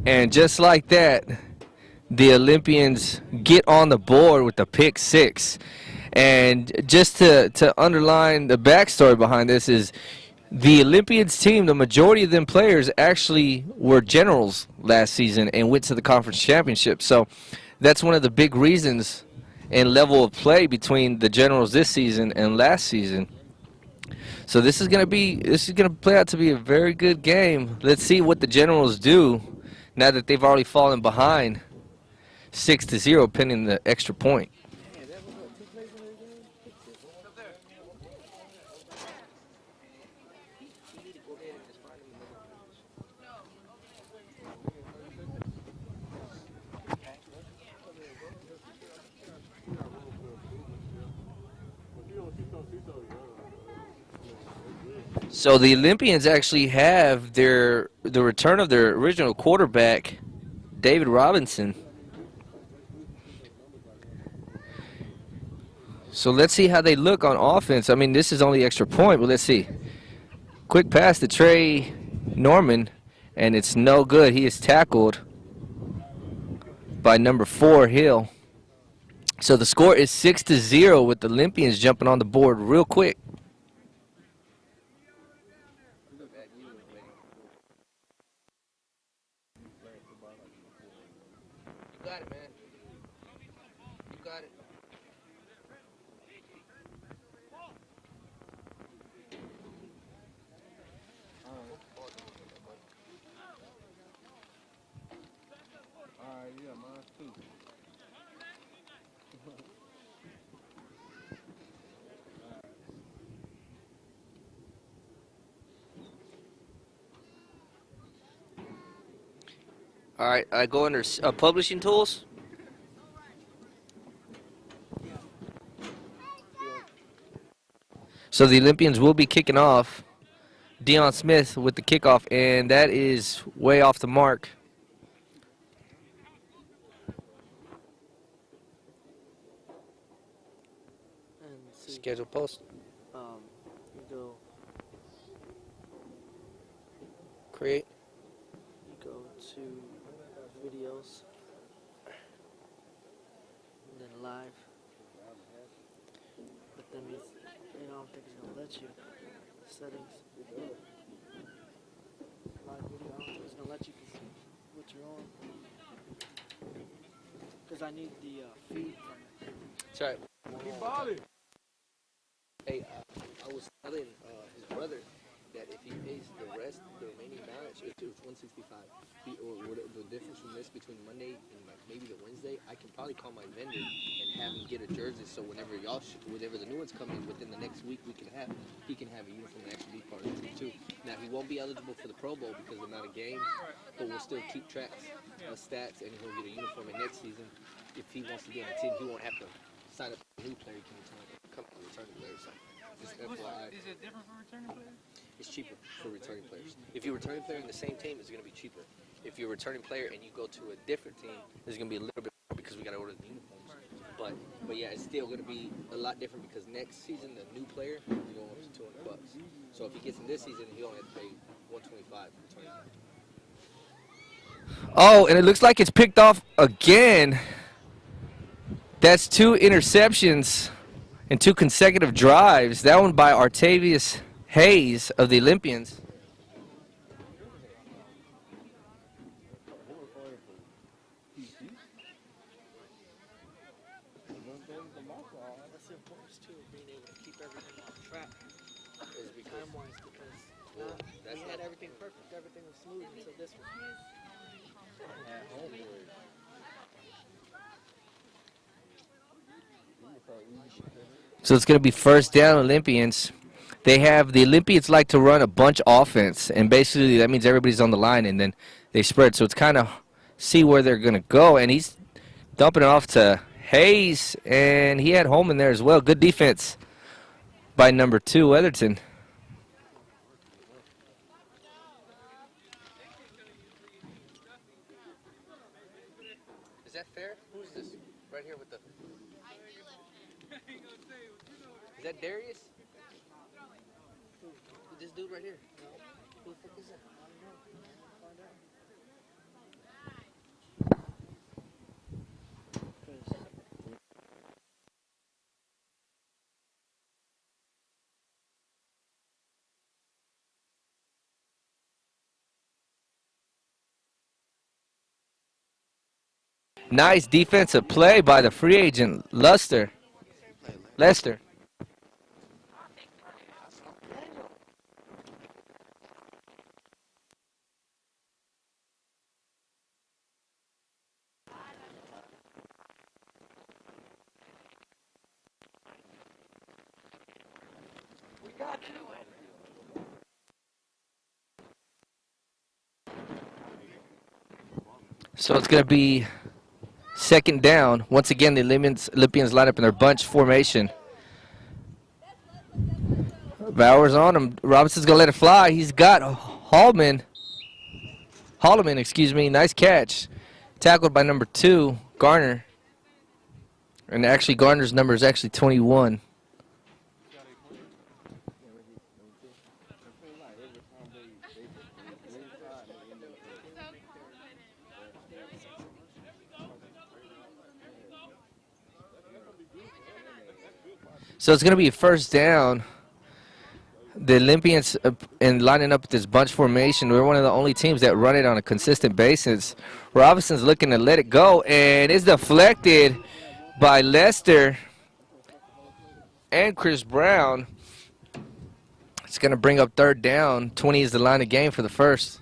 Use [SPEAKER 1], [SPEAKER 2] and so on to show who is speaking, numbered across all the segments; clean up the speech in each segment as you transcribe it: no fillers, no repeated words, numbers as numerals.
[SPEAKER 1] And just like that, the Olympians get on the board with the pick six. And just to underline the backstory behind this is the Olympians team, the majority of them players actually were generals last season and went to the conference championship. So that's one of the big reasons in level of play between the generals this season and last season. So this is gonna play out to be a very good game. Let's see what the generals do now that they've already fallen behind 6-0, pending the extra point. So the Olympians actually have the return of their original quarterback, David Robinson. So let's see how they look on offense. I mean, this is only extra point, but let's see. Quick pass to Trey Norman, and it's no good. He is tackled by number 4, Hill. So the score is 6-0 with the Olympians jumping on the board real quick. You got it, man. You got it.
[SPEAKER 2] Yeah, mine too.
[SPEAKER 1] All right, I go under publishing tools. So the Olympians will be kicking off. Deion Smith with the kickoff, and that is way off the mark.
[SPEAKER 3] And see,
[SPEAKER 1] Schedule post.
[SPEAKER 3] you go,
[SPEAKER 1] Create.
[SPEAKER 3] you go to videos, and then live. But then I don't think it's gonna let you. Settings. Live video. I don't think it's gonna let you see what you're on. Because I need the feed from it.
[SPEAKER 1] That's right.
[SPEAKER 2] Keep balling.
[SPEAKER 1] Hey, I was telling his brother that if he pays the remaining balance, it's 165. Or the difference from this between Monday and like maybe the Wednesday, I can probably call my vendor and have him get a jersey. So whenever whenever the new ones come in within the next week, he can have a uniform and actually be part of the team too. Now he won't be eligible for the Pro Bowl because of the amount of games, but we'll still keep tracks of stats, and he'll get a uniform. And next season, if he wants to be on the team, he won't have to sign up for a new player. He can come to returning players. So just FYI.
[SPEAKER 2] Is it different for returning players?
[SPEAKER 1] It's cheaper for returning players. If you're a returning player in the same team, it's going to be cheaper. If you're a returning player and you go to a different team, it's going to be a little bit more because we got to order the uniforms. But yeah, it's still going to be a lot different because next season the new player is going up to $200. So if he gets in this season, he only has to pay $125 for returning. Oh, and it looks like it's picked off again. That's 2 interceptions and 2 consecutive drives. That one by Artavius Hayes of the Olympians.
[SPEAKER 3] That's the importance too of being able to keep everything on track time-wise because we had everything perfect, everything was smooth until this one.
[SPEAKER 1] So it's going to be first down Olympians. The Olympians like to run a bunch offense, and basically that means everybody's on the line and then they spread. So it's kind of see where they're going to go, and he's dumping it off to Hayes, and he had home in there as well. Good defense by number 2, Weatherton. Is that fair? Who's this right here with the... Is that Darius? This dude right here. Who the fuck is that? Nice defensive play by the free agent, Lester. Lester. So it's going to be second down. Once again, the Olympians line up in their bunch formation. Bowers on him. Robinson's going to let it fly. He's got Holloman, excuse me. Nice catch. Tackled by number 2, Garner. And actually, Garner's number is actually 21. So it's going to be a first down. The Olympians in lining up with this bunch formation, we're one of the only teams that run it on a consistent basis. Robinson's looking to let it go, and it's deflected by Lester and Chris Brown. It's going to bring up third down. 20 is the line of game for the first.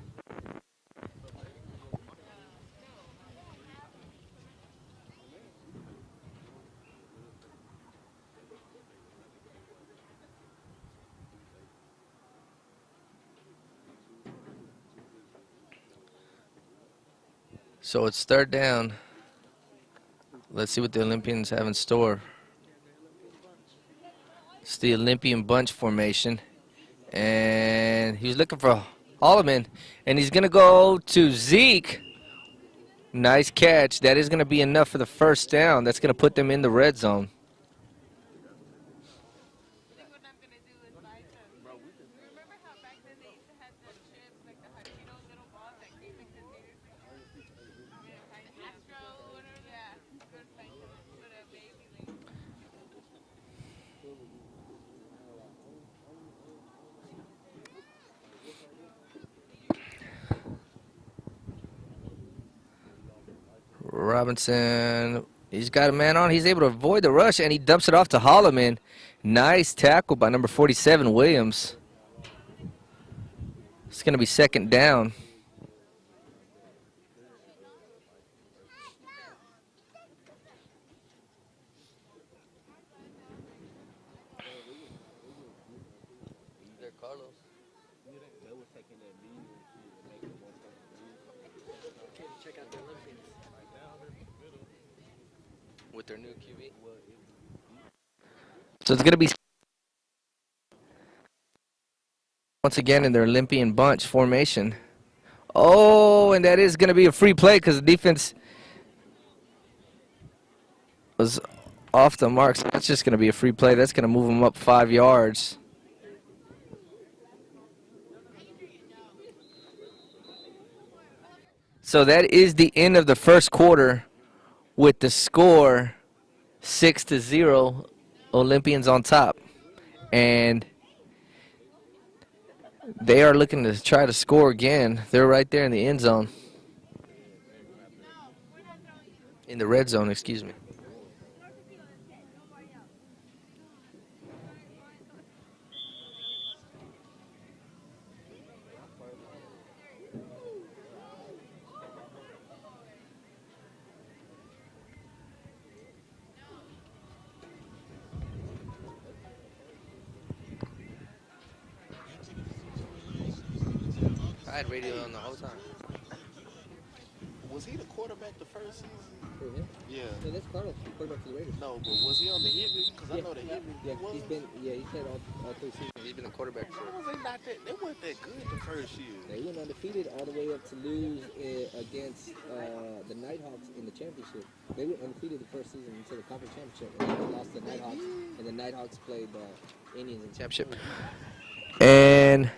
[SPEAKER 1] So it's third down. Let's see what the Olympians have in store. It's the Olympian bunch formation. And he's looking for Holloman. And he's going to go to Zeke. Nice catch. That is going to be enough for the first down. That's going to put them in the red zone. Robinson, he's got a man on. He's able to avoid the rush, and he dumps it off to Holloman. Nice tackle by number 47, Williams. It's going to be second down.
[SPEAKER 3] Check out the Olympians.
[SPEAKER 1] With their new QB. So it's going to be once again in their Olympian bunch formation. Oh, and that is going to be a free play because the defense was off the mark. So that's just going to be a free play. That's going to move them up 5 yards. So that is the end of the first quarter with the score 6-0, Olympians on top. And they are looking to try to score again. They're right there in the end zone. In the red zone, excuse me. I had radio on the whole time.
[SPEAKER 4] Was he the quarterback the first season?
[SPEAKER 3] For him?
[SPEAKER 4] Yeah.
[SPEAKER 3] No, that's Carlos, quarterback for the Raiders.
[SPEAKER 4] No, but was he on the Hitman? Because I know the Hitman.
[SPEAKER 3] Yeah, he's had all 3 seasons.
[SPEAKER 1] He's been the quarterback for.
[SPEAKER 4] How was they not that? They weren't that good the first year.
[SPEAKER 3] They went undefeated all the way up to lose against the Nighthawks in the championship. They were undefeated the first season until the conference championship, and then they lost to the Nighthawks, and the Nighthawks played the Indians in the championship.
[SPEAKER 1] And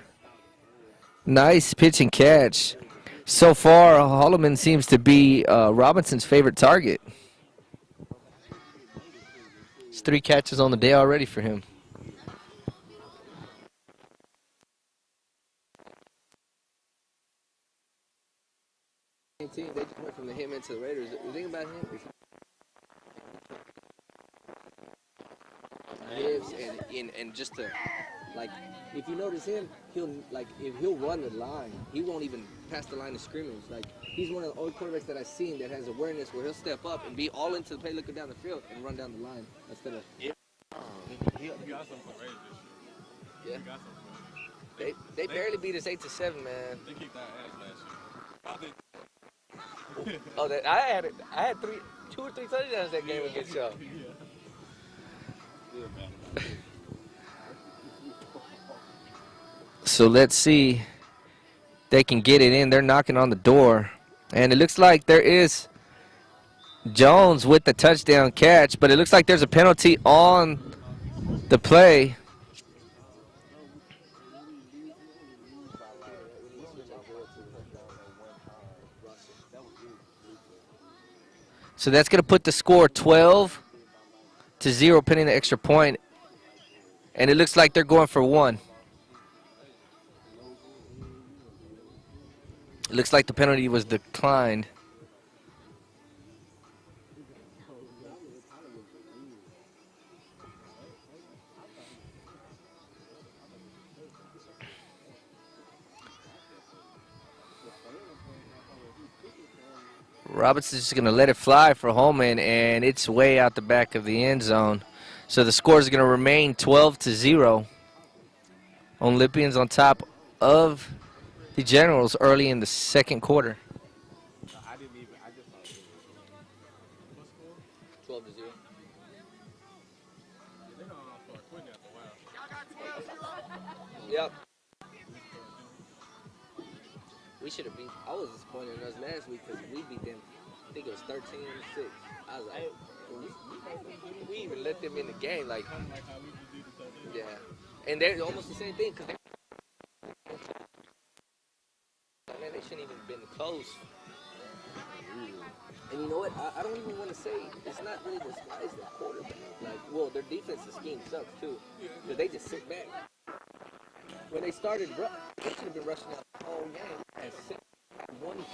[SPEAKER 1] nice pitch and catch. So far, Holloman seems to be Robinson's favorite target. It's 3 catches on the day already for him. Team, they just went from the Hitmen to the Raiders. The thing about him,
[SPEAKER 3] shifts and just to, like, if you notice him, if he'll run the line, he won't even pass the line of scrimmage. Like, he's one of the only quarterbacks that I've seen that has awareness where he'll step up and be all into the play looking down the field and run down the line instead of.
[SPEAKER 4] Yeah.
[SPEAKER 2] We got some for Raiders this year.
[SPEAKER 3] Yeah.
[SPEAKER 2] We got some for them.
[SPEAKER 1] They barely beat us 8-7, man.
[SPEAKER 2] They kicked our ass last year.
[SPEAKER 1] Oh, I had 2 or 3 touchdowns that game against y'all.
[SPEAKER 2] Good, man.
[SPEAKER 1] So let's see. They can get it in. They're knocking on the door. And it looks like there is Jones with the touchdown catch, but it looks like there's a penalty on the play. So that's going to put the score 12-0 pending the extra point. And it looks like they're going for 1. It looks like the penalty was declined. Robinson's just going to let it fly for Holman, and it's way out the back of the end zone. So the score is going to remain 12-0. Olympians on top of the Generals early in the second quarter.
[SPEAKER 4] I didn't even. I just thought it was.
[SPEAKER 3] 12-0.
[SPEAKER 2] They're going to start quitting after a while.
[SPEAKER 3] Yep. We should have beat. I was disappointed in us last week because we beat them. I think it was 13-6. I was like, we even let them in the game. Like,
[SPEAKER 2] Kind of like how we just did the Thursday.
[SPEAKER 3] yeah. And they're almost the same thing because man, they shouldn't even been close. And you know what? I don't even want to say it's not really the guys that quarterback. Like, well, their defensive scheme sucks too because they just sit back. When they started, they should have been rushing out the whole game. And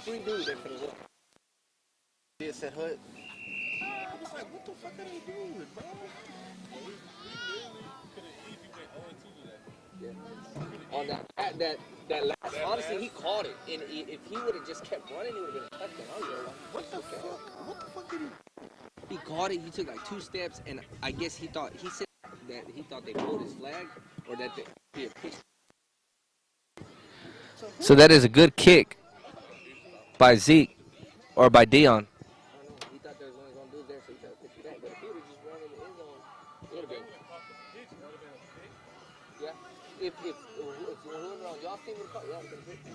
[SPEAKER 3] 3 dudes in for the run.
[SPEAKER 4] Did set Hut. I was like, what the fuck are they doing, bro?
[SPEAKER 2] We literally could have easily went 0-2 today.
[SPEAKER 3] Yeah. On that last, honestly, he caught it. And if he would have just kept running, he would have been a touchdown. I was like,
[SPEAKER 4] What the fuck? What the fuck did he?
[SPEAKER 3] He caught it. He took like 2 steps, and I guess he said that he thought they pulled his flag or that he had pitched.
[SPEAKER 1] So that is a good kick by Zeke or by Dion.
[SPEAKER 3] I don't know. He thought there was only going to do there, so he tried to pitch it back. But if he would have just run in the end zone, it would have been. Yeah. If whoever on y'all team would have caught, yeah, it would have been picked.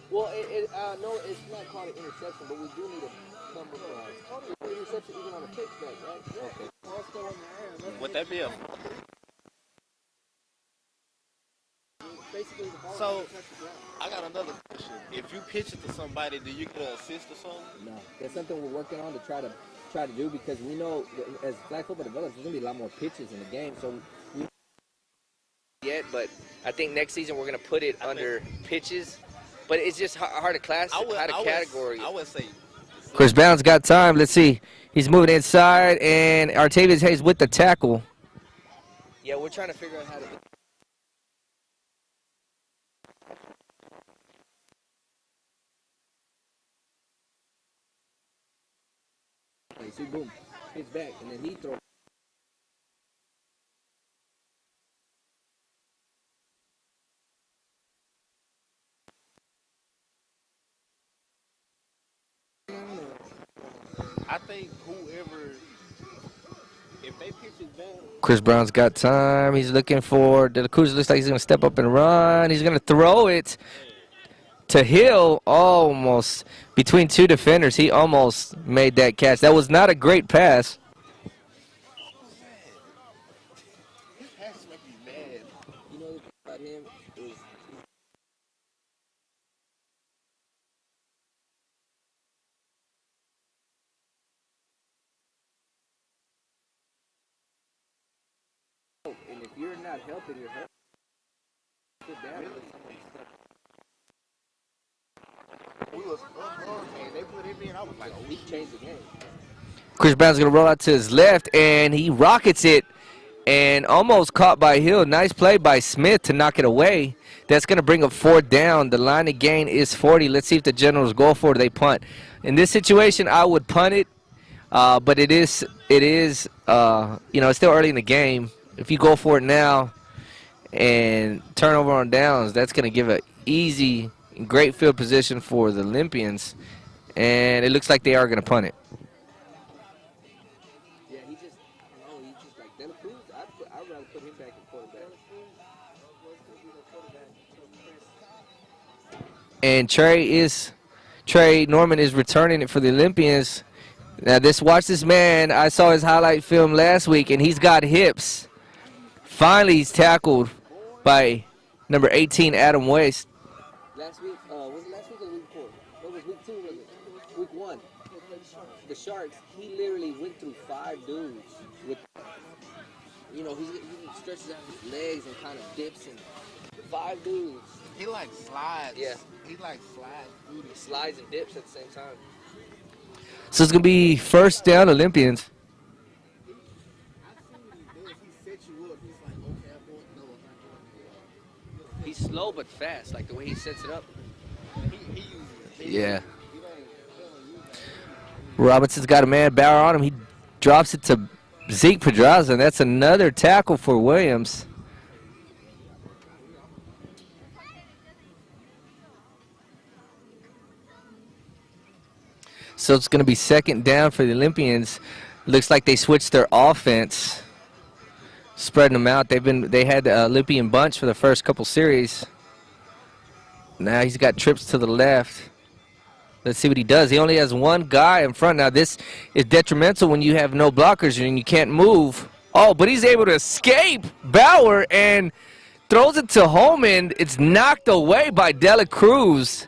[SPEAKER 3] Well, no, it's not called an interception, but we do need a number for an interception even on a kickback, right? Okay.
[SPEAKER 4] Would that be a?
[SPEAKER 3] Basically, the ball
[SPEAKER 4] So-
[SPEAKER 3] doesn't touch the ground.
[SPEAKER 4] I got another question. If you pitch it to somebody, do you get an assist or something?
[SPEAKER 3] No, that's something we're working on to try to do because we know that as flag football develops, there's gonna be a lot more pitches in the game. So we yet, but I think next season we're gonna put it under pitches. But it's just hard to classify, how to category.
[SPEAKER 4] I would say.
[SPEAKER 1] Chris Brown's got time. Let's see. He's moving inside, and Artavius Hayes with the tackle.
[SPEAKER 3] Yeah, we're trying to figure out how to. See, boom, hits back, and then he throws.
[SPEAKER 4] I think whoever, if they pitch it back,
[SPEAKER 1] Chris Brown's got time. He's looking for De La Cruz. Looks like he's going to step up and run. He's going to throw it to Hill, almost between 2 defenders. He almost made that catch. That was not a great pass.
[SPEAKER 4] his passes make me mad.
[SPEAKER 3] You know about him is and if you're not helping, you're hurting. Sit down and let somebody step.
[SPEAKER 4] We was up, and they put him in. I was like,
[SPEAKER 3] He changed the game.
[SPEAKER 1] Chris Brown's going to roll out to his left, and he rockets it and almost caught by Hill. Nice play by Smith to knock it away. That's going to bring up 4th down. The line of gain is 40. Let's see if the Generals go for it or they punt. In this situation, I would punt it, but it's still early in the game. If you go for it now and turnover on downs, that's going to give an easy, great field position for the Olympians, and it looks like they are going to punt it.
[SPEAKER 3] Yeah, he's just like Dela Cruz. I'd rather put him back in quarterback.
[SPEAKER 1] And Trey Norman is returning it for the Olympians. Now watch this man. I saw his highlight film last week, and he's got hips. Finally, he's tackled by number 18, Adam Waste.
[SPEAKER 3] Last week, was it last week or the week before? What was week 2, was it? Week 1. The Sharks, he literally went through 5 dudes with, he stretches out his legs and kind of dips, and 5 dudes.
[SPEAKER 4] He like slides.
[SPEAKER 3] Yeah.
[SPEAKER 4] He like slides.
[SPEAKER 3] He slides and dips at the same time.
[SPEAKER 1] So it's going to be 1st down Olympians.
[SPEAKER 3] He's slow but fast, like the way he sets it up.
[SPEAKER 1] Yeah. Robinson's got a man, Bauer on him. He drops it to Zeke Pedraza, and that's another tackle for Williams. So it's going to be 2nd down for the Olympians. Looks like they switched their offense, spreading them out. They had the Olympian bunch for the first couple series. Now he's got trips to the left. Let's see what he does. He only has one guy in front. Now this is detrimental when you have no blockers and you can't move. Oh, but he's able to escape Bauer and throws it to Holman. It's knocked away by Dela Cruz.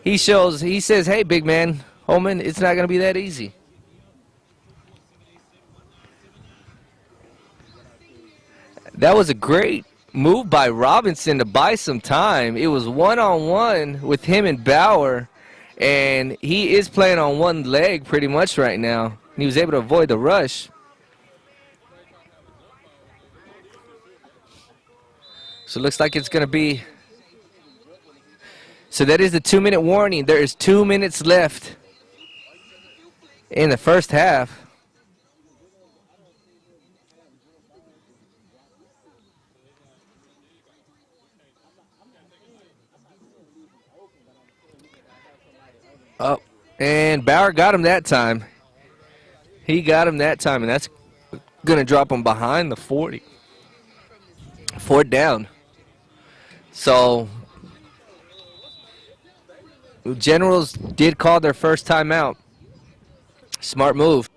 [SPEAKER 1] He says, hey, big man, Holman, it's not going to be that easy. That was a great move by Robinson to buy some time. It was one-on-one with him and Bauer, and he is playing on one leg pretty much right now. He was able to avoid the rush. So it looks like it's going to be... So that is the 2-minute warning. There is 2 minutes left in the first half. Oh, and Bauer got him that time. He got him that time, and that's going to drop him behind the 40. 4th down. So... Generals did call their first timeout. Smart move.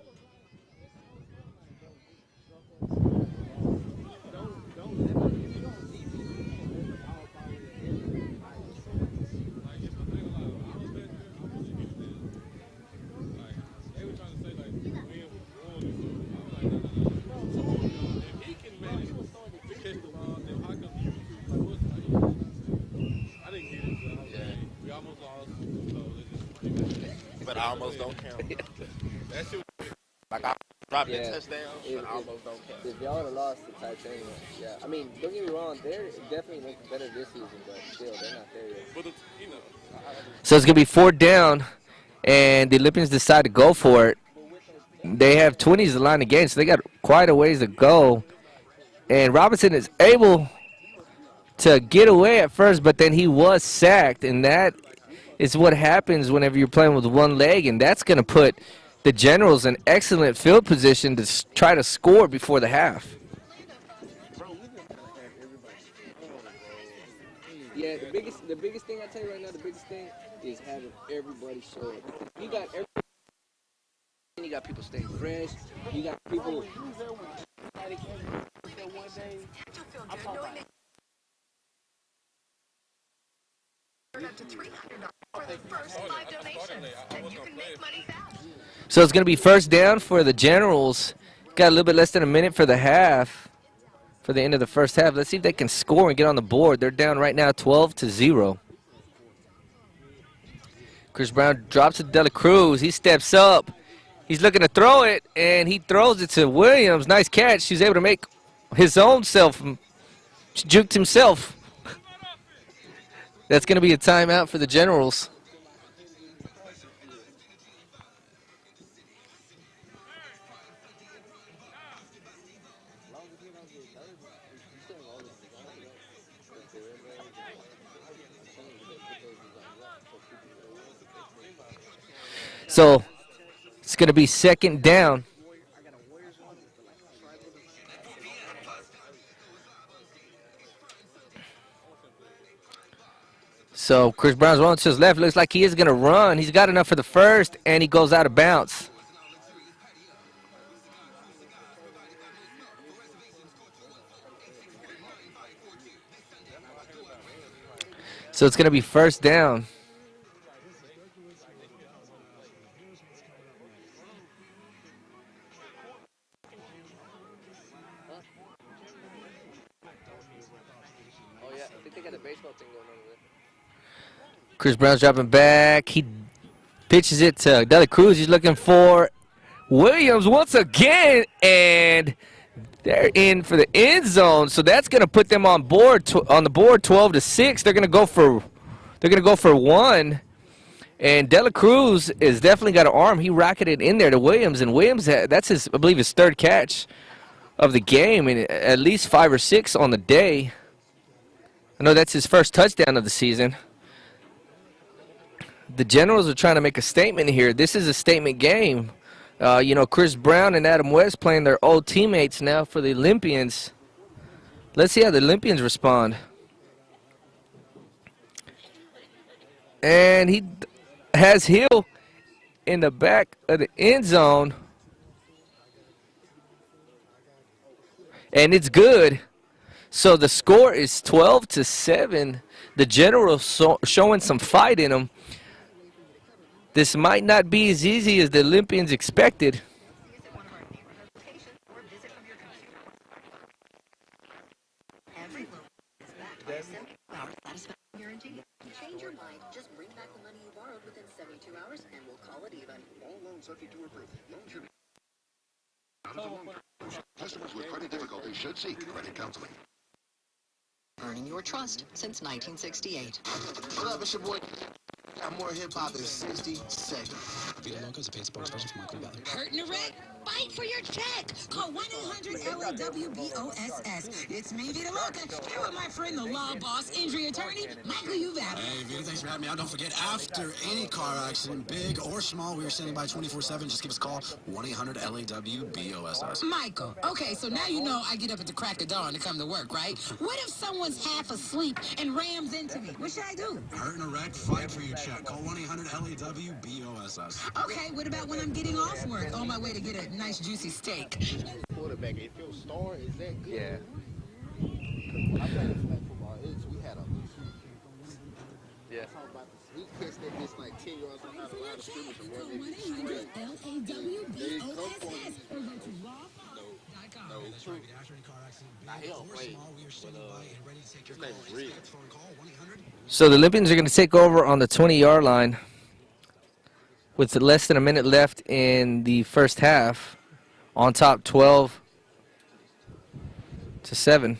[SPEAKER 4] But I almost don't count. Like I dropped the touchdown, but I almost don't count.
[SPEAKER 3] If y'all would have lost the Titanium, yeah. I mean, don't get me wrong, they're definitely looking better this season, but still, they're not there yet.
[SPEAKER 2] But
[SPEAKER 1] So it's going to be 4th down, and the Olympians decide to go for it. They have 20s the line again, so they got quite a ways to go. And Robinson is able to get away at first, but then he was sacked, and that is what happens whenever you're playing with one leg, and that's going to put the Generals in excellent field position to try to score before the half.
[SPEAKER 3] Yeah, the biggest thing I tell you right now, the biggest thing is having everybody show up. You got everybody, you got people staying fresh. You got people.
[SPEAKER 1] So it's going to be 1st down for the Generals. Got a little bit less than a minute for the half, for the end of the first half. Let's see if they can score and get on the board. They're down right now 12-0. Chris Brown drops to Dela Cruz. He steps up, He's looking to throw it, and he throws it to Williams. Nice catch. He's able to make his own self, juked himself. That's going to be a timeout for the Generals. So it's going to be second down. So Chris Brown's rolling to his left. Looks like he is going to run. He's got enough for the first, and he goes out of bounds. So it's going to be first down.
[SPEAKER 3] Oh yeah, I think they got a baseball thing going on over there.
[SPEAKER 1] Chris Brown's dropping back. He pitches it to Dela Cruz. He's looking for Williams once again, and they're in for the end zone. So that's going to put them on board on the board 12-6. They're going to go for one. And Dela Cruz is definitely got an arm. He rocketed in there to Williams, and Williams, that's his, I believe, his third catch of the game, and at least 5 or 6 on the day. I know that's his first touchdown of the season. The Generals are trying to make a statement here. This is a statement game. Chris Brown and Adam West playing their old teammates now for the Olympians. Let's see how the Olympians respond. And he has Hill in the back of the end zone. And it's good. So the score is 12-7. The Generals showing some fight in them. This might not be as easy as the Olympians expected.
[SPEAKER 5] Change your mind. Just bring back the money you borrowed within 72 hours and we'll call it even.
[SPEAKER 6] All loans subject to approval. Loan should be out of the loan. Customers with credit difficulties should seek credit counseling.
[SPEAKER 5] Earning your trust since 1968.
[SPEAKER 7] What up, it's your boy. Got more hip-hop in 60 seconds.
[SPEAKER 8] Vita Loco is a paid spokesperson for Michael Bell.
[SPEAKER 9] Hurting a wreck? Fight for your check. Call 1-800-LAW-BOSS. It's me, Vita Loca, here with my friend, the law boss, injury attorney, Michael Uvetta.
[SPEAKER 8] Hey, Vita, thanks for having me out. Don't forget, after any car accident, big or small, we are standing by 24/7. Just give us a call, 1-800-LAW-BOSS.
[SPEAKER 9] Michael, okay, so now you know I get up at the crack of dawn to come to work, right? What if someone's half asleep and rams into me? What should I do?
[SPEAKER 8] Hurting a wreck? Fight for your check. Call 1-800-LAW-BOSS.
[SPEAKER 9] Okay, what about when I'm getting off work on my way to get a nice juicy steak?
[SPEAKER 4] Quarterback, if your star is that good.
[SPEAKER 1] Yeah.
[SPEAKER 4] I played flag football. We had a.
[SPEAKER 1] Yeah.
[SPEAKER 4] He catched that bitch like 10 yards from out of line of scrimmage and run it straight.
[SPEAKER 9] LAWBOSS.
[SPEAKER 4] No, it's true. Now, he don't play, but his name is Reed.
[SPEAKER 1] So the Olympians are going to take over on the 20-yard line with less than a minute left in the first half. On top, 12-7.
[SPEAKER 4] I think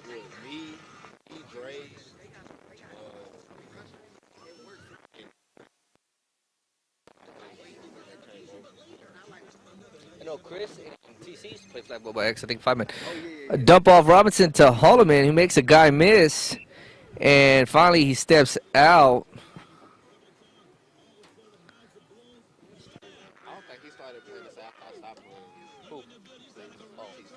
[SPEAKER 4] with me, Dre,
[SPEAKER 3] I know Chris and TC used to play flag
[SPEAKER 1] Football X, I think 5 minutes. A dump off Robinson to Holloman, who makes a guy miss. And finally, he steps out.
[SPEAKER 4] I don't think he started playing this outside playing. Who? Oh, he's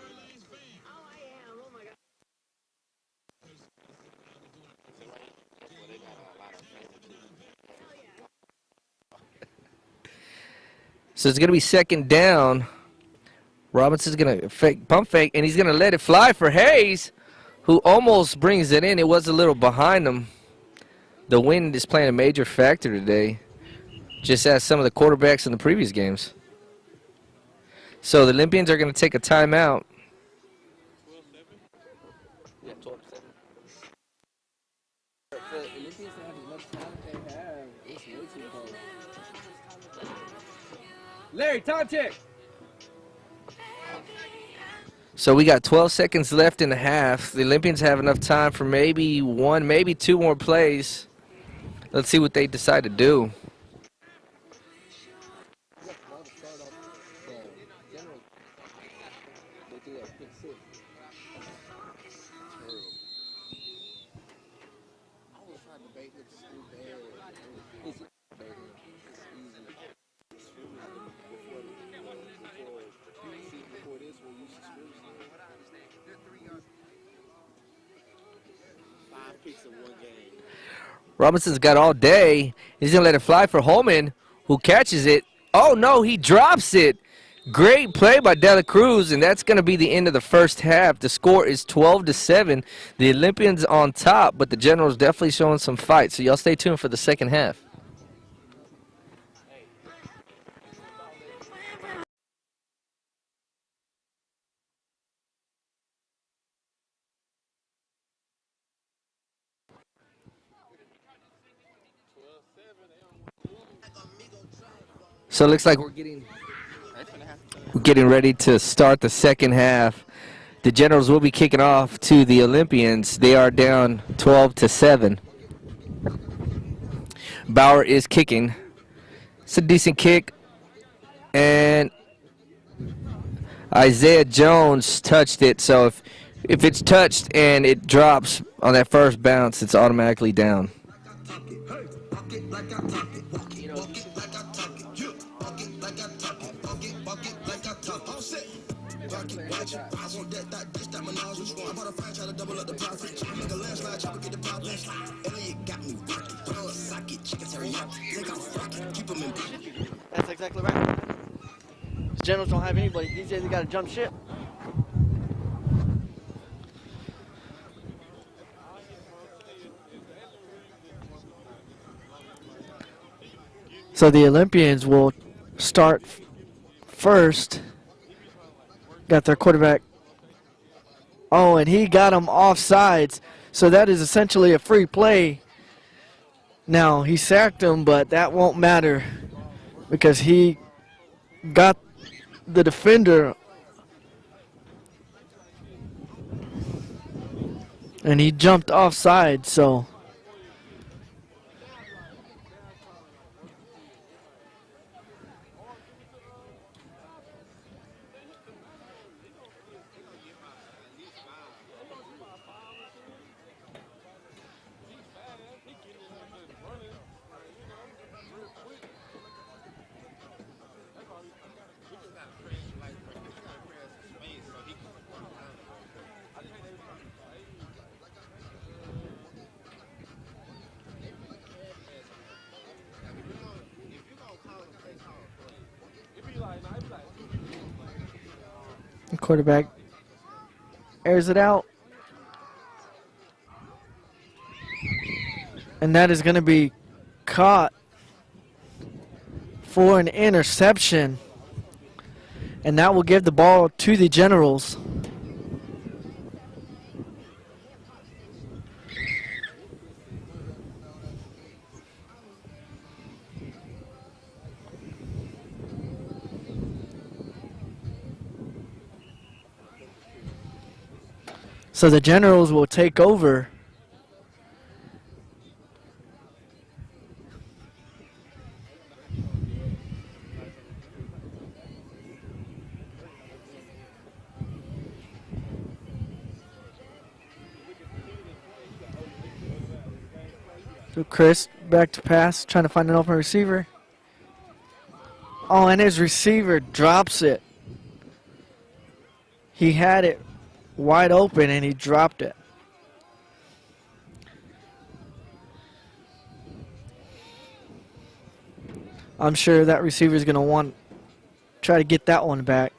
[SPEAKER 1] So it's going to be second down. Robinson's going to pump fake, and he's going to let it fly for Hayes, who almost brings it in. It was a little behind him. The wind is playing a major factor today, just as some of the quarterbacks in the previous games. So the Olympians are going to take a timeout.
[SPEAKER 3] Yeah, 12-7. For the Olympians to have as much talent they have, it's way too close. Larry, time check.
[SPEAKER 1] So we got 12 seconds left in the half. The Olympians have enough time for maybe one, maybe two more plays. Let's see what they decide to do. Robinson's got all day. He's going to let it fly for Holman, who catches it. Oh, no, he drops it. Great play by Dela Cruz, and that's going to be the end of the first half. The score is 12-7. The Olympians on top, but the Generals definitely showing some fight. So y'all stay tuned for the second half. So it looks like we're getting ready to start the second half. The Generals will be kicking off to the Olympians. They are down 12-7. Bauer is kicking. It's a decent kick. And Isaiah Jones touched it. So if it's touched and it drops on that first bounce, it's automatically down.
[SPEAKER 10] That's exactly right. The Generals don't have anybody. These days they got to jump ship. So the Olympians will start first. Got their quarterback. Oh, and he got him offsides. So that is essentially a free play. Now, he sacked him, but that won't matter because he got the defender and he jumped offside, so the quarterback airs it out. And that is going to be caught for an interception. And that will give the ball to the Generals. So the Generals will take over. So Chris back to pass, trying to find an open receiver. Oh, and his receiver drops it. He had it wide open and he dropped it. I'm sure that receiver is going to want to try to get that one back.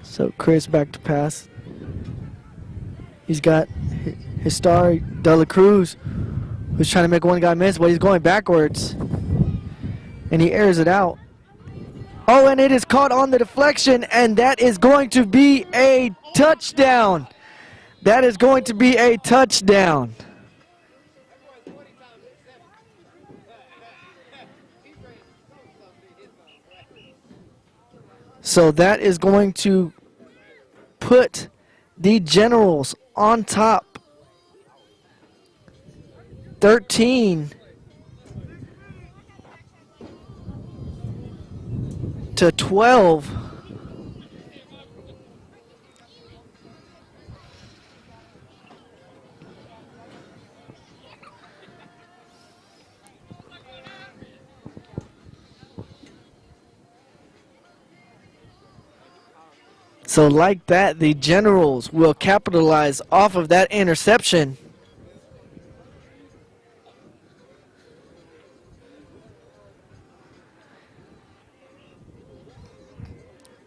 [SPEAKER 10] So Chris back to pass. He's got his star, Dela Cruz, who's trying to make one guy miss, but he's going backwards. And he airs it out. Oh, and it is caught on the deflection, and that is going to be a touchdown. That is going to be a touchdown. So that is going to put the Generals on top 13-12. So like that, the Generals will capitalize off of that interception.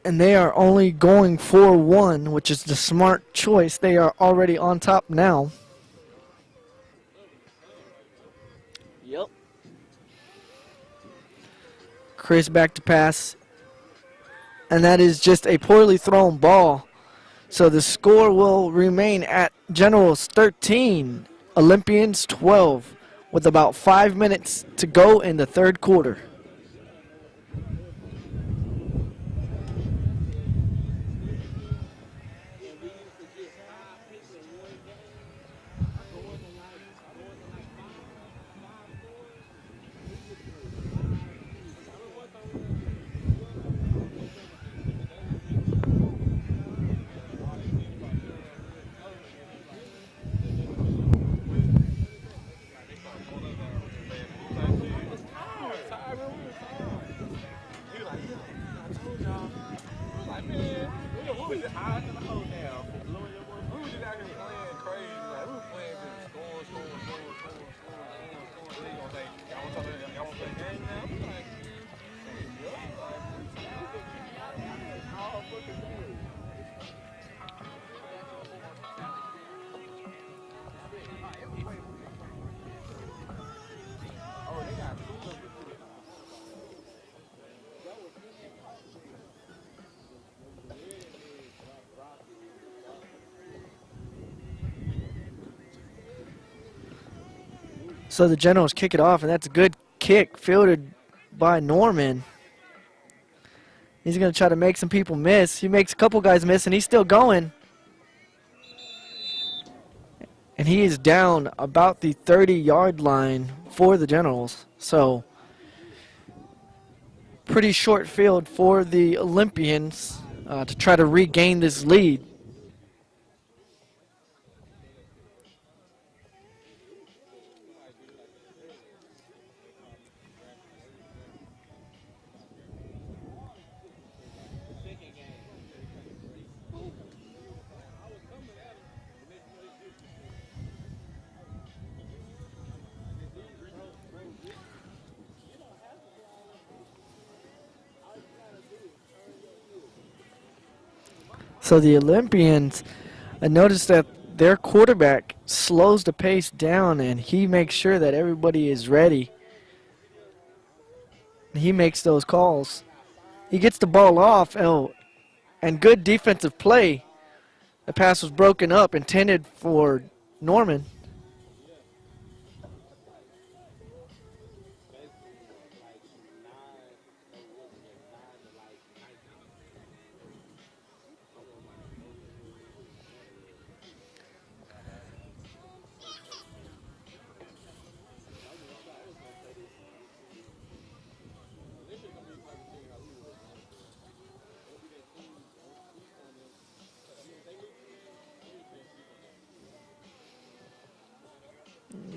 [SPEAKER 10] And they are only going for one, which is the smart choice. They are already on top now.
[SPEAKER 3] Yep.
[SPEAKER 10] Chris back to pass. And that is just a poorly thrown ball. So the score will remain at Generals 13, Olympians 12, with about 5 minutes to go in the third quarter. So the Generals kick it off, and that's a good kick fielded by Norman. He's going to try to make some people miss. He makes a couple guys miss, and he's still going. And he is down about the 30-yard line for the Generals. So pretty short field for the Olympians to try to regain this lead. So the Olympians, I noticed that their quarterback slows the pace down, and he makes sure that everybody is ready. He makes those calls. He gets the ball off, and good defensive play. The pass was broken up, intended for Norman.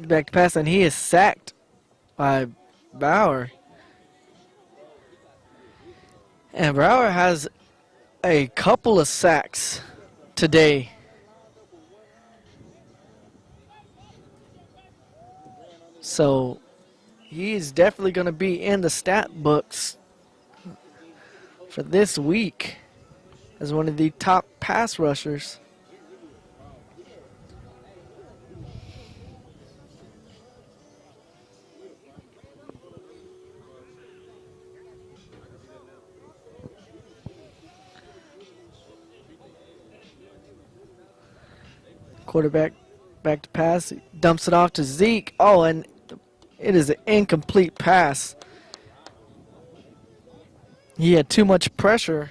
[SPEAKER 10] Back to pass, and he is sacked by Bauer. And Bauer has a couple of sacks today. So he is definitely going to be in the stat books for this week as one of the top pass rushers. Quarterback back to pass. Dumps it off to Zeke. Oh, and it is an incomplete pass. He had too much pressure.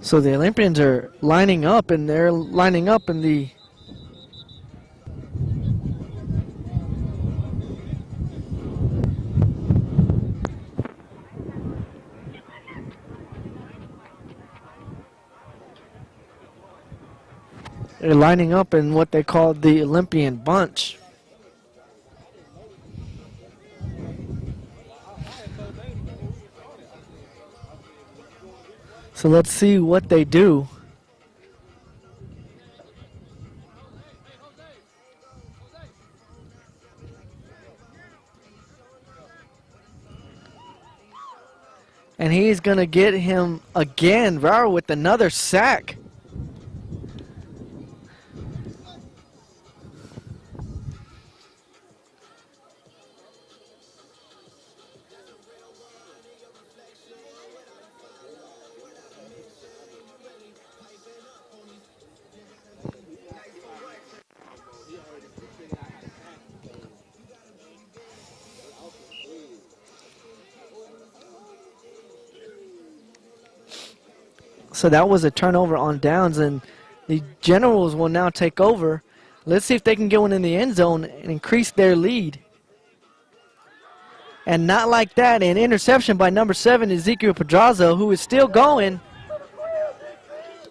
[SPEAKER 10] So the Olympians are lining up, and they're lining up in the what they call the Olympian bunch. So let's see what they do. And he's going to get him again, Rauer with another sack. So that was a turnover on downs, and the Generals will now take over. Let's see if they can get one in the end zone and increase their lead. And not like that, an interception by number 7, Ezekiel Pedraza, who is still going.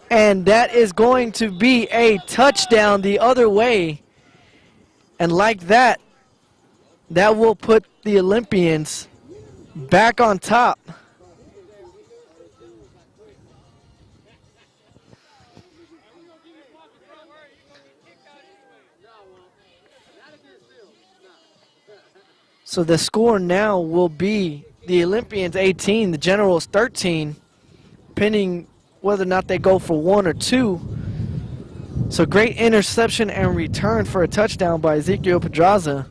[SPEAKER 10] And that is going to be a touchdown the other way. And like that, that will put the Olympians back on top. So the score now will be the Olympians 18, the Generals 13, pending whether or not they go for 1 or 2. So great interception and return for a touchdown by Ezekiel Pedraza.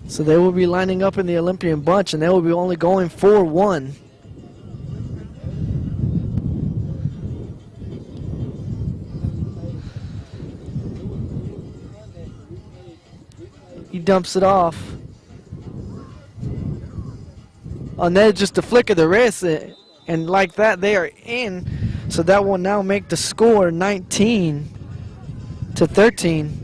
[SPEAKER 10] So they will be lining up in the Olympian bunch, and they will be only going for 1. He dumps it off. And then just a flick of the wrist, and like that, they are in. So that will now make the score 19-13.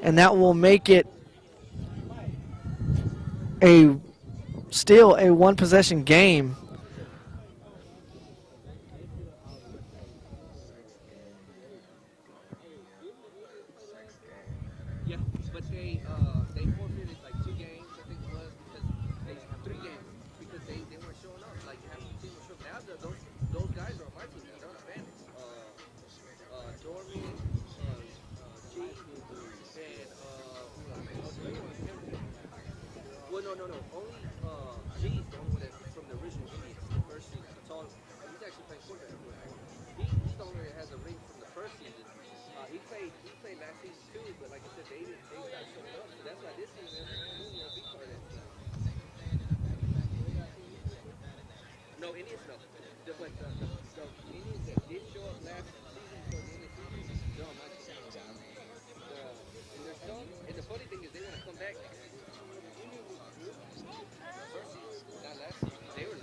[SPEAKER 10] And that will make it still a one-possession game.
[SPEAKER 3] Yeah, but they forfeited like 2 games, I think it was, because they 3 games because they weren't showing up. Like half the team was showing up. Now those guys are on my team now. They're on Spanish. Dormy, G, and well, no. Only G's the only one that's from the original Indians, the first season. The tall, he's actually playing quarterback for us. He's the only one that has a ring from the first season. He played last season too, but like I said, they stopped showing up. So that's why this season he's a big part of that team. No, Indians no. But the Indians that did show up last season for the end of the season, they're on my team. And they're still, and the funny thing is they want to come back next season. First season, not last season. They were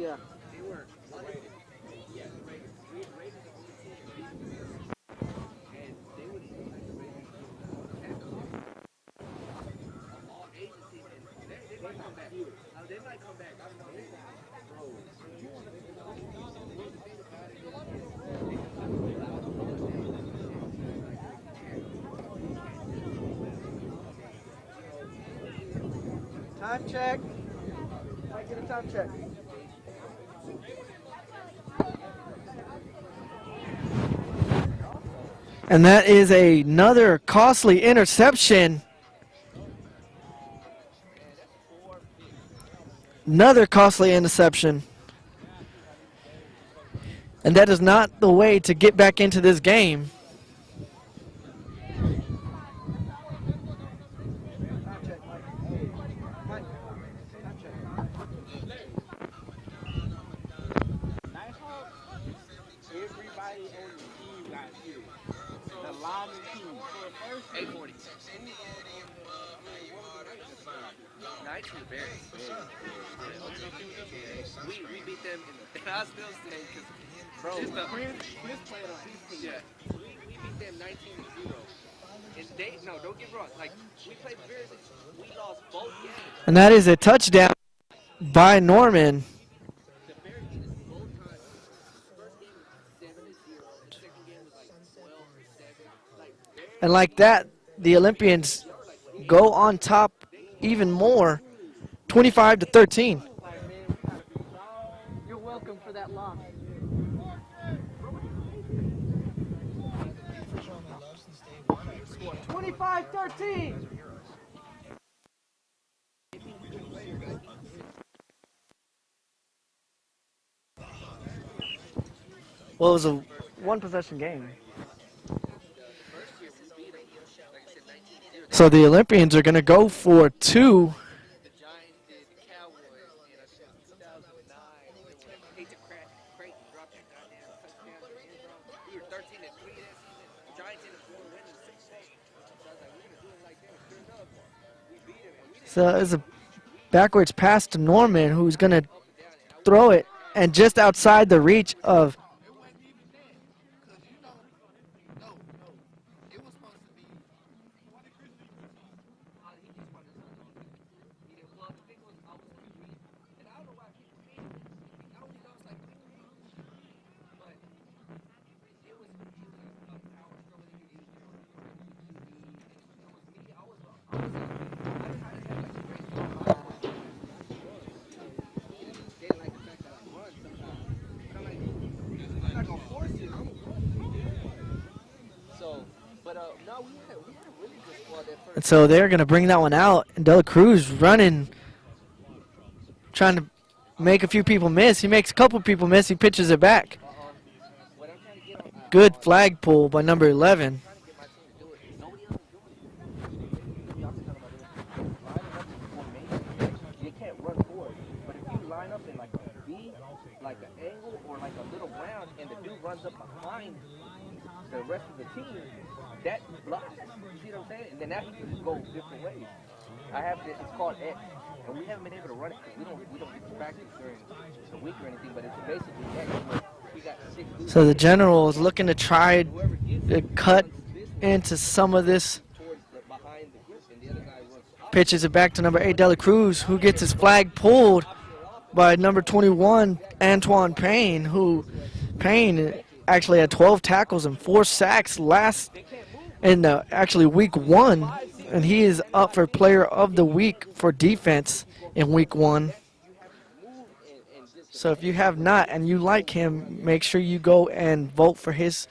[SPEAKER 10] Yeah.
[SPEAKER 3] They were undefeated. Yeah, the Raiders. We had Raiders the only team to beat them. And they would look like the Raiders of all agencies. And they might come back. They might come back. I don't know.
[SPEAKER 10] Time check. Might get a time check. And that is another costly interception. Another costly interception. And that is not the way to get back into this game.
[SPEAKER 2] Everybody on the team got hit. The lineman team.
[SPEAKER 1] 840. Knights were very we beat them in the I still say because
[SPEAKER 2] Bro, Chris played on his team.
[SPEAKER 1] yeah we beat them 19-0 and they don't get me wrong, like we played the Bears, we lost both games.
[SPEAKER 10] And that is a touchdown by Norman.
[SPEAKER 1] The Bears beat us both times. First game was 7-0, the second game was like 12-7. Like
[SPEAKER 10] And like that, the Olympians go on top even more, 25-13. You're welcome for that loss. 25-13. Well, it was a one-possession game. So the Olympians are going to go for two.
[SPEAKER 1] the Giants did the Cowboys in 2009. Hate to Creighton dropped that goddamn touchdown in the end zone. We were 13-3 that season. The Giants ended up winning 6-8. So I was like, we're gonna do it like that. Sure enough, we beat them, and we didn't
[SPEAKER 10] So it's a backwards pass to Norman, who's going to throw it, and just outside the reach of And so they're going to bring that one out. And Dela Cruz running, trying to make a few people miss. He makes a couple people miss. He pitches it back. Good flag pull by number 11.
[SPEAKER 3] You can't run forward, but if you line up in like a V, like an angle, or like a little round, and the dude runs up behind the rest of the team, that blocks. You see what I'm saying? And then now he can just go different ways. I have this, it's called X, and we haven't been able to run it because we don't get to practice during the week or anything, but it's basically X where we got 6 dudes.
[SPEAKER 10] So the general is looking to try to cut into some of this. Pitches it back to number 8, Dela Cruz, who gets his flag pulled by number 21, Antoine Payne, who Payne actually had 12 tackles and 4 sacks last in actually week 1, and he is up for player of the week for defense in week 1. So if you have not and you like him, make sure you go and vote for his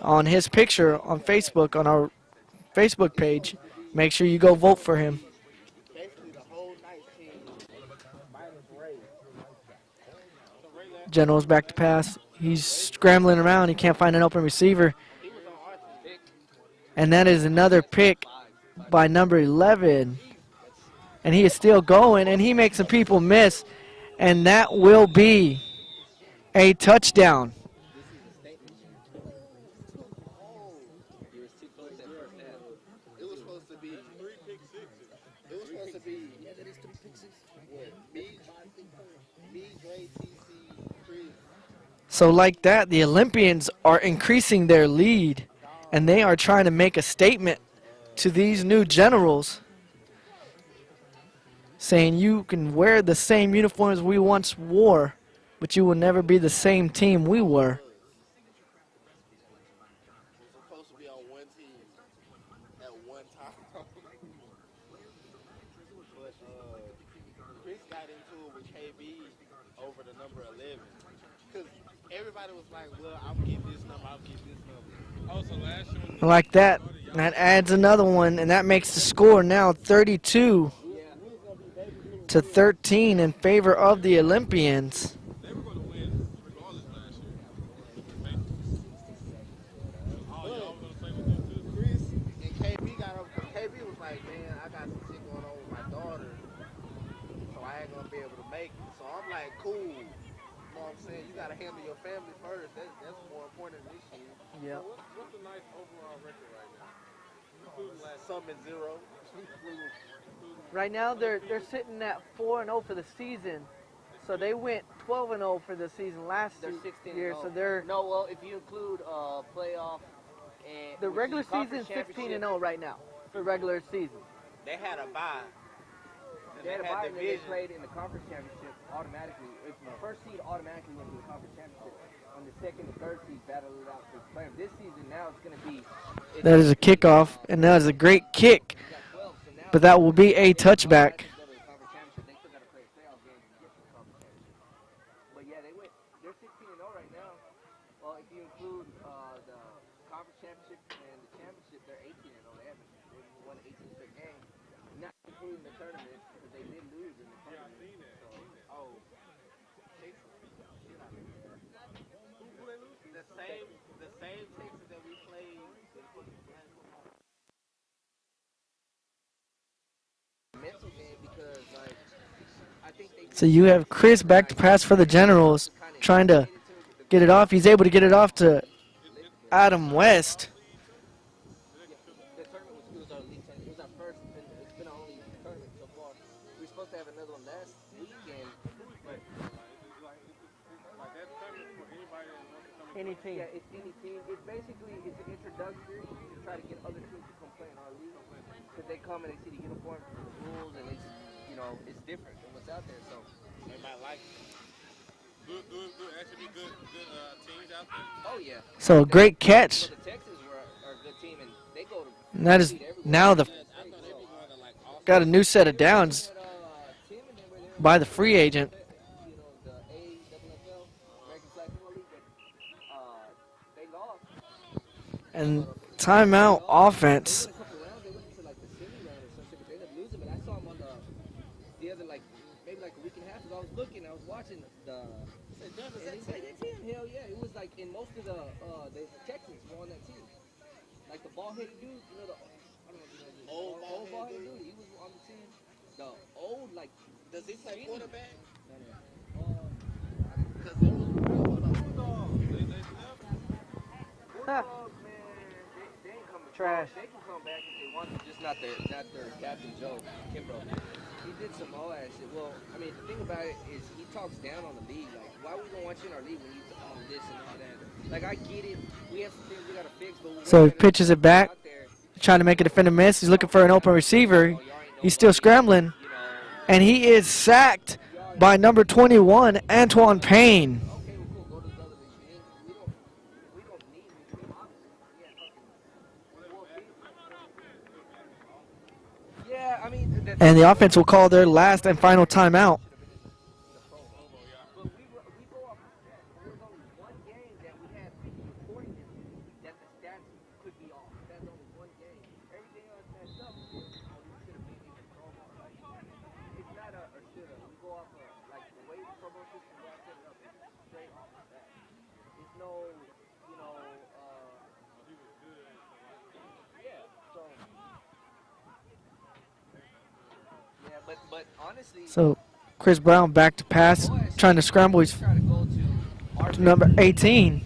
[SPEAKER 10] on his picture on Facebook, on our Facebook page. Make sure you go vote for him. General's back to pass. He's scrambling around. He can't find an open receiver. And that is another pick by number 11. And he is still going, and he makes some people miss. And that will be a touchdown. So like that, the Olympians are increasing their lead, and they are trying to make a statement to these new generals, saying you can wear the same uniforms we once wore, but you will never be the same team we were.
[SPEAKER 4] We're supposed to be on one team at one time. but Chris got into it with KB over the number 11. Because everybody was like, well, I'm getting this number, I'm getting this number.
[SPEAKER 2] Oh, so last year when
[SPEAKER 10] Like
[SPEAKER 2] the
[SPEAKER 10] that.
[SPEAKER 2] started, y'all
[SPEAKER 10] That adds another one, and that makes the score now 32 to 13 in favor of the Olympians.
[SPEAKER 2] they were going to win regardless last year. Basically. Oh, y'all were going to say with them too?
[SPEAKER 4] Chris and KB got over because KB was like, man, I got some shit going on with my daughter, so I ain't going to be able to make it. So I'm like, cool. You know what I'm saying? You got to handle your family first. That's more important than this shit.
[SPEAKER 10] Yeah.
[SPEAKER 2] So what's the nice overall record right now? Including last
[SPEAKER 4] Some and zero.
[SPEAKER 10] Right now they're sitting at 4-0 for the season. So they went 12-0 for the season last
[SPEAKER 3] They're 16
[SPEAKER 10] year.
[SPEAKER 3] and
[SPEAKER 10] So
[SPEAKER 3] 0.
[SPEAKER 10] they're
[SPEAKER 3] No, well, if you include playoff and
[SPEAKER 10] the
[SPEAKER 3] which
[SPEAKER 10] regular
[SPEAKER 3] is conference
[SPEAKER 10] season 16-0
[SPEAKER 3] championship,
[SPEAKER 10] right now for regular season.
[SPEAKER 4] They had a bye. And
[SPEAKER 3] they had a bye and then they
[SPEAKER 4] division.
[SPEAKER 3] played in the conference championship automatically. If the first seed automatically went to the conference championship, and the second and third seed battled it out for playoff. This season now it's going to be.
[SPEAKER 10] That is a kickoff, and that is a great kick. But that will be a touchback.
[SPEAKER 3] But yeah, they're 16-0 right now. Well, if you include the conference championship and the championship, they're 18-0. They've won 18 straight games, not including the tournament because they did lose in the tournament.
[SPEAKER 4] The same Texas that we played in football.
[SPEAKER 3] Mental game because like I think they.
[SPEAKER 10] So you have Chris back to pass for the Generals, trying to get it off. He's able to get it off to Adam West.
[SPEAKER 3] The tournament was our league tournament. It was our first. It's been our only tournament so far. We were supposed to have another one last weekend, but
[SPEAKER 2] like that tournament for anybody that wants to come.
[SPEAKER 10] Any team.
[SPEAKER 3] yeah, it's any team. It's basically an introductory to try to get other teams to come play in our league because they come and they see the uniforms and the rules and it's it's different than what's out there. So
[SPEAKER 4] They might like it.
[SPEAKER 2] Good. Actually, be good teams out there.
[SPEAKER 3] oh yeah.
[SPEAKER 10] So a great catch.
[SPEAKER 3] Well, the Texans are a good team and they go to.
[SPEAKER 10] And that is now the
[SPEAKER 4] I thought they were going to like off.
[SPEAKER 10] got a new set of downs
[SPEAKER 3] Tim and them were there.
[SPEAKER 10] by the free agent.
[SPEAKER 3] The AFFL, American Flag Football League, but they lost.
[SPEAKER 10] And timeout offense.
[SPEAKER 3] They won a couple rounds. They went into like the semi round or something, but they ended up losing. But I saw them on the other maybe like a week and a half ago. I was looking, I was watching the. And they said it's him. Hell yeah! It was like in most of the Texans were on that team. Like the ball headed dude, I don't know if you know
[SPEAKER 4] Old
[SPEAKER 3] old ball
[SPEAKER 4] ball-headed
[SPEAKER 3] headed dude. He was on the team. The old like.
[SPEAKER 4] Does he play quarterback?
[SPEAKER 2] Because it was Bulldogs. They left.
[SPEAKER 3] Bulldogs, man, they ain't coming.
[SPEAKER 10] Trash.
[SPEAKER 3] They can come back if they want to, just not their captain Joe Kimbrough. He did some all that shit. Well, I mean, the thing about it is he talks down on the league. Like, why we gonna want you in our league when you on this and all that? Like, I get it. We have some things we gotta fix, but
[SPEAKER 10] So he pitches it back, trying to make a defender miss. He's looking for an open receiver. He's still scrambling. And he is sacked by number 21, Antoine Payne.
[SPEAKER 3] Okay, well, cool. Go to the other league. We don't need him. Yeah, I mean,
[SPEAKER 10] And the offense will call their last and final timeout.
[SPEAKER 3] but we go off the stats. There was only one game that we had people reporting this that the stats could be off. That's only one game. Everything else matched up. We should have been even Pro Bowl. Like, it's not a or should have. We go off of like the way the Pro Bowl system got set up. It's straight off of that. There's no, yeah. So yeah, but honestly.
[SPEAKER 10] So Chris Brown back to pass, trying to scramble. He's
[SPEAKER 3] Try to go to
[SPEAKER 10] number 18,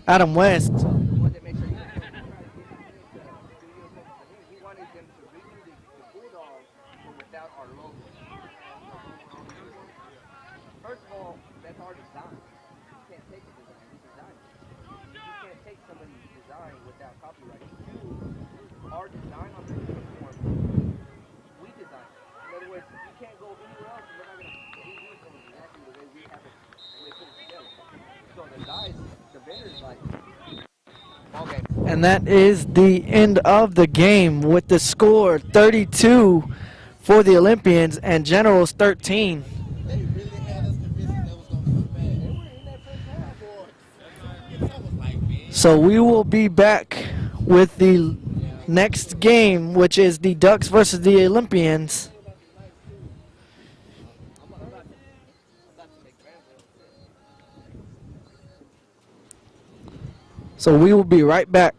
[SPEAKER 10] Adam West.
[SPEAKER 3] the one that makes sure he wanted them to redo the Bulldogs without our logo. First of all, that's our design. You can't take a design. We designed it. You can't take somebody's design without copyright. Our design on the uniform, we designed it. In other words, you can't go anywhere else and they're not going to redo something exactly the way we have it, the way we put it together. So the guys, the vendors like, okay.
[SPEAKER 10] And that is the end of the game with the score 32 for the Olympians, and Generals 13.
[SPEAKER 4] They really had us convinced that was gonna come back. They were in that first half, boy. I was like, man.
[SPEAKER 10] So we will be back with the next game, which is the Ducks versus the Olympians. So we will be right back.